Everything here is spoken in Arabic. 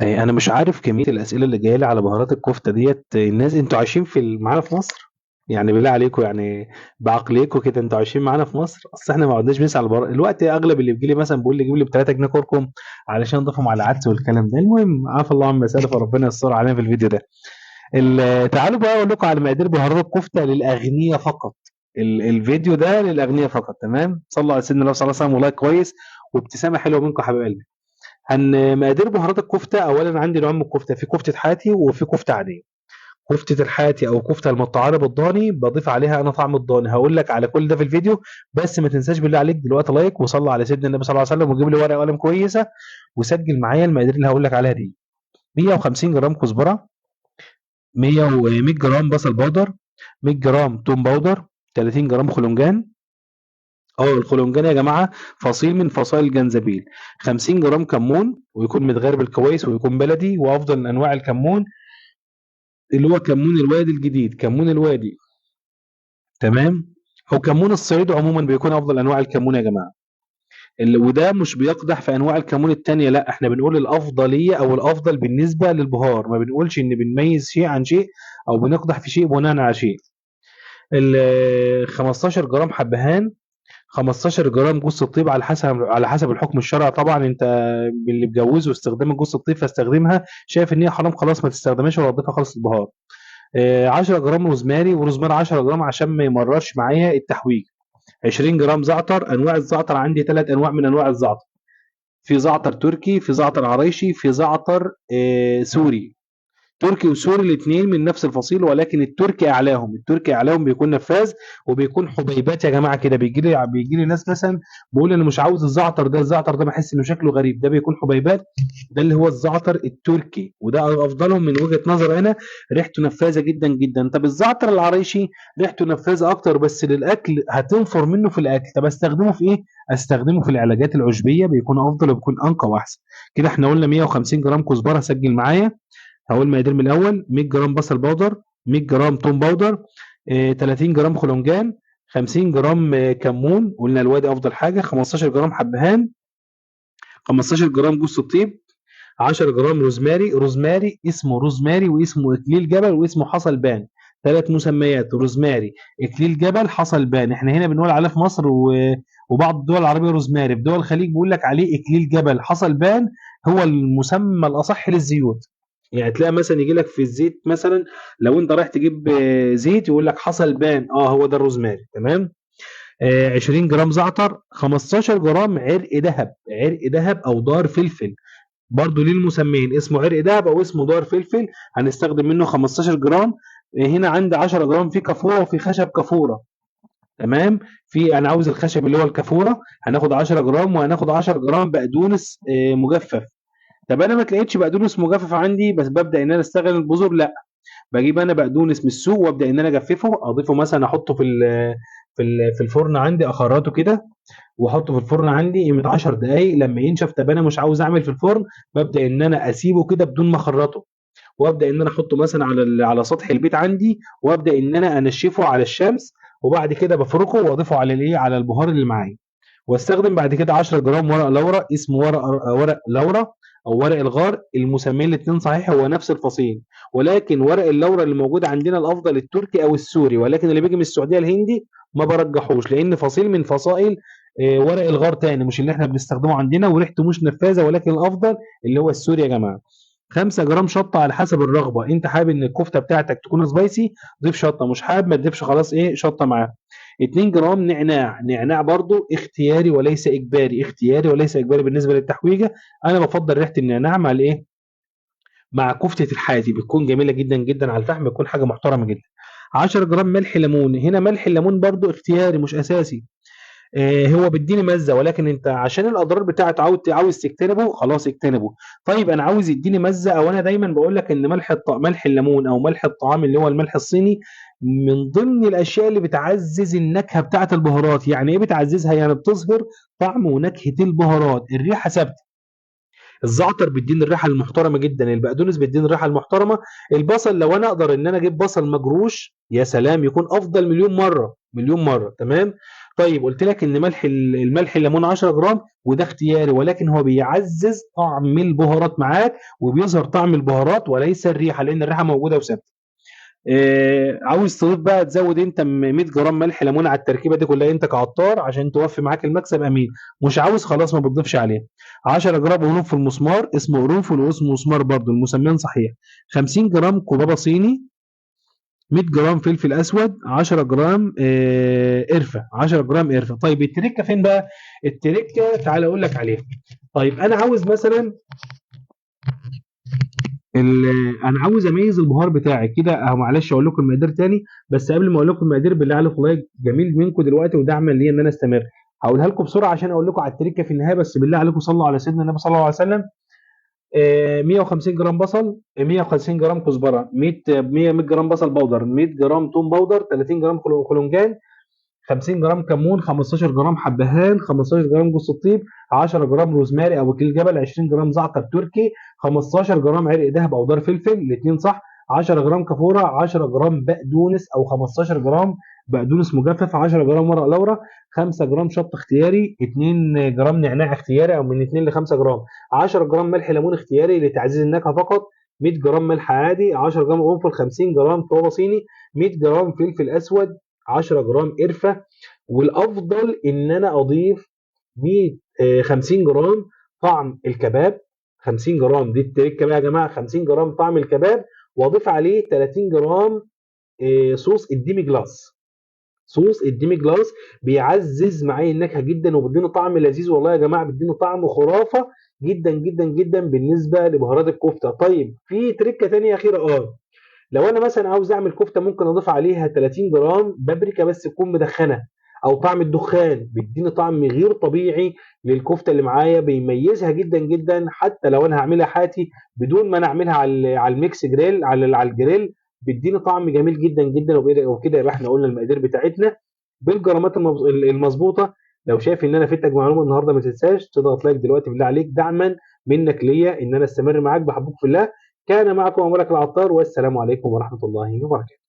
انا مش عارف كميه الاسئله اللي جايه لي على بهارات الكفته ديت. الناس انتوا عايشين معانا في مصر؟ يعني بالله عليكم، يعني بعقليكم كده انتوا عايشين معانا في مصر؟ اصل احنا ما عدناش بنسال على البهارات الوقت. اغلب اللي بيجي لي مثلا بيقول لي جيب لي ب 3 جنيه كركم علشان اضيفهم على العدس والكلام ده. المهم عافى الله عما سالف، فربنا يستر علينا في الفيديو ده. تعالوا بقى اقول لكم على مقادير بهارات الكفته للاغنياء فقط. الفيديو ده للاغنياء فقط. تمام، صلوا على سيدنا الله صلى الله عليه وسلم، والله كويس وابتسامه حلوه منكم يا حبايب قلبي. مقادير بهارات الكفته. اولا عندي نوع من الكفته، في كفته حاتي وفي كفته عاديه. كفته الحاتي او كفته المتعاره بالضاني بضيف عليها انا طعم الضاني. هقول لك على كل ده في الفيديو. بس ما تنساش بالله عليك دلوقتي لايك وصلي على سيدنا النبي صلى الله عليه وسلم، وجيب لي ورقه وقلم كويسه وسجل معايا المقادير اللي هقول لك عليها دي. 150 جرام كزبره، 100 جرام بصل باودر، 100 جرام توم باودر، 30 جرام خلنجان. الخلنجان يا جماعه فصيل من فصائل الجنزبيل. 50 جرام كمون ويكون متغربل كويس ويكون بلدي، وافضل انواع الكمون اللي هو كمون الوادي الجديد، كمون الوادي. تمام. او كمون الصعيد عموما بيكون افضل انواع الكمون يا جماعه. وده مش بيقدح في انواع الكمون التانية، لا احنا بنقول الافضليه او الافضل بالنسبه للبهار، ما بنقولش ان بنميز شيء عن شيء او بنقدح في شيء بناء على شيء. 15 جرام حبهان، 15 جرام جوز الطيب على حسب الحكم الشرعي طبعا. انت اللي متجوزه واستخدام جوز الطيب فاستخدمها، شايف ان هي حرام خلاص ما تستخدمهاش ولا تضيفها خالص البهار. 10 جرام روزماري، وروزماري 10 جرام عشان ما يمررش معايا التحويج. 20 جرام زعتر. انواع الزعتر عندي ثلاث انواع من انواع الزعتر. في زعتر تركي، في زعتر عريشي، في زعتر سوري. تركي وسوري الاثنين من نفس الفصيل، ولكن التركي اعلاهم. التركي اعلاهم بيكون نفاذ وبيكون حبيبات يا جماعه كده. بيجي لي ناس مثلا بيقول انا مش عاوز الزعتر ده، الزعتر ده بحس انه شكله غريب، ده بيكون حبيبات. ده اللي هو الزعتر التركي، وده افضلهم من وجهه نظر انا. ريحته نفاذه جدا جدا. طب الزعتر العريشي ريحته نفاذه اكتر بس للاكل هتنفر منه في الاكل. طب استخدمه في ايه؟ استخدمه في العلاجات العشبيه، بيكون افضل وبيكون انقى واحسن. كده احنا قلنا 150 جرام كزبره، سجل معايا. هقول مقادير من الاول: 100 جرام بصل باودر، 100 جرام توم باودر، 30 جرام خلنجان، 50 جرام كمون قلنا الوادي افضل حاجه، 15 جرام حبهان، 15 جرام جوز الطيب، 10 جرام روزماري. روزماري اسمه روزماري واسمه اكليل جبل واسمه حصل بان. ثلاث مسميات: روزماري، اكليل جبل، حصل بان. احنا هنا بنقول عليه في مصر وبعض الدول العربيه روزماري. في دول الخليج بيقول لك عليه اكليل جبل، حصل بان. هو المسمى الاصح للزيوت. يعني تلاقي مثلا يجي لك في الزيت مثلا، لو انت رايح تجيب زيت يقول لك حصل بان، هو ده الروزماري. تمام. 20 جرام زعتر، 15 جرام عرق ذهب. عرق ذهب او دار فلفل، برضو ليه المسمين، اسمه عرق دهب او اسمه دار فلفل. هنستخدم منه 15 جرام. هنا عندي 10 جرام في كافوره وفي خشب كافوره. تمام. انا عاوز الخشب اللي هو الكافوره، هناخد 10 جرام، وهناخد 10 جرام بقدونس مجفف. طب انا ما تلاقيتش بقدونس مجفف عندي، بس ببدا ان انا استخدم البذور. لا، بجيب انا بقدونس من السوق وابدا ان انا اجففه، اضيفه مثلا، احطه في الفرن عندي، اخرطه كده واحطه في الفرن عندي قيمه 10 دقائق لما ينشف. طب انا مش عاوز اعمل في الفرن، ببدا ان انا اسيبه كده بدون ما اخرطه، وابدا ان انا احطه مثلا على سطح البيت عندي، وابدا ان انا انشفه على الشمس. وبعد كده بفركه واضيفه على على البهار اللي معايا. واستخدم بعد كده 10 جرام ورق لورا، اسمه ورق لورا او ورق الغار. المسميين الاثنين صحيح، هو نفس الفصيل، ولكن ورق اللورا اللي موجود عندنا الافضل التركي او السوري، ولكن اللي بيجي من السعوديه الهندي ما برجحوش، لان فصيل من فصائل ورق الغار تاني، مش اللي احنا بنستخدمه عندنا، وريحته مش نفاذه، ولكن الافضل اللي هو السوري يا جماعه. 5 جرام شطه على حسب الرغبه. انت حابب ان الكفته بتاعتك تكون سبايسي، ضيف شطه. مش حابب ما تضيفش، خلاص ايه شطه معاها. 2 جرام نعناع. نعناع برضو اختياري وليس اجباري، اختياري وليس اجباري بالنسبه للتحويجه. انا بفضل ريحه النعناع مع الايه، مع كفته الحاتي، بتكون جميله جدا جدا على الفحم، بتكون حاجه محترمه جدا. 10 جرام ملح ليمون. هنا ملح الليمون برضو اختياري مش اساسي. هو بيديني مزه، ولكن انت عشان الاضرار بتاعته عاوز تجتنبه، خلاص اجتنبه. طيب انا عاوز يديني مزه، او انا دايما بقول لك ان ملح الليمون او ملح الطعام اللي هو الملح الصيني من ضمن الاشياء اللي بتعزز النكهه بتاعه البهارات. يعني ايه بتعززها؟ يعني بتظهر طعم ونكهه البهارات. الريحه ثابته. الزعتر بيديني الريحه المحترمه جدا، البقدونس بيديني الريحه المحترمه. البصل لو انا اقدر ان انا اجيب بصل مجروش يا سلام، يكون افضل مليون مره مليون مره. تمام. طيب قلت لك ان الملح الليمون 10 جرام، وده اختياري، ولكن هو بيعزز طعم البهارات معاك، وبيظهر طعم البهارات وليس الريحه، لان الريحه موجوده وثابته. عاوز تضيف بقى تزود انت 100 جرام ملح ليمون على التركيبه دي كلها انت كعطار عشان توفي معاك المكسب، امين. مش عاوز خلاص ما بتضيفش عليه. 10 جرام قرنفل مسمار، اسمه قرنفل واسمه مسمار برضه، المسميان صحيح. 50 جرام كبابه صيني. 100 جرام فلفل اسود. 10 جرام قرفه. 10 جرام قرفه. طيب التركه فين بقى؟ التركه تعالى اقول لك عليها. طيب انا عاوز مثلا انا عاوز اميز البهار بتاعي كده اهو. معلش اقول لكم المقادير تاني، بس قبل ما اقول لكم المقادير بالله عليكم لايك جميل منكم دلوقتي ودعما ليا ان انا استمر. هقولها لكم بسرعه عشان اقول لكم على التركه في النهايه، بس بالله عليكم صلوا على سيدنا النبي صلى الله عليه وسلم. 150 جرام بصل، 150 جرام كزبره، 100 جرام بصل بودر، 100 جرام توم بودر، 30 جرام خلنجان، 50 جرام كمون، 15 جرام حبهان، 15 جرام جوز الطيب، 10 جرام روزماري او وكيل جبل، 20 جرام زعتر تركي، 15 جرام عرق دهب او دار فلفل الاثنين صح، 10 جرام كافوره، 10 جرام بقدونس او 15 جرام بقدونس مجفف، 10 جرام ورق لورا، 5 جرام شطه اختياري، 2 جرام نعناع اختياري او من 2 ل 5 جرام، 10 جرام ملح ليمون اختياري لتعزيز النكهه فقط، 100 جرام ملح عادي، 10 جرام قرنفل، 50 جرام توابه صيني، 100 جرام فلفل اسود، 10 جرام قرفه. والافضل ان انا اضيف 100 50 جرام طعم الكباب. 50 جرام دي التركه بقى يا جماعه، 50 جرام طعم الكباب، واضيف عليه 30 جرام صوص الديمي جلاس. صوص الديمي جلاس بيعزز معايا النكهه جدا، وبيديني طعم لذيذ والله يا جماعه، بيديني طعم خرافه جدا جدا جدا بالنسبه لبهارات الكفته. طيب في تركه ثانيه اخيره لو انا مثلا عاوز اعمل كفته ممكن اضيف عليها 30 جرام بابريكا بس تكون مدخنه، او طعم الدخان بيديني طعم غير طبيعي للكفته اللي معايا، بيميزها جدا جدا. حتى لو انا هعملها حاتي بدون ما انا اعملها على الميكس جريل، على الجريل، بيديني طعم جميل جدا جدا. وكده يبقى احنا قلنا المقادير بتاعتنا بالجرامات المظبوطه. لو شايف ان انا فدتك معلومه النهارده ما تنساش تضغط لايك دلوقتي بالله عليك، دعما منك ليا ان انا استمر معاك. بحبك في الله. كان معكم أبو ملك العطار، والسلام عليكم ورحمة الله وبركاته.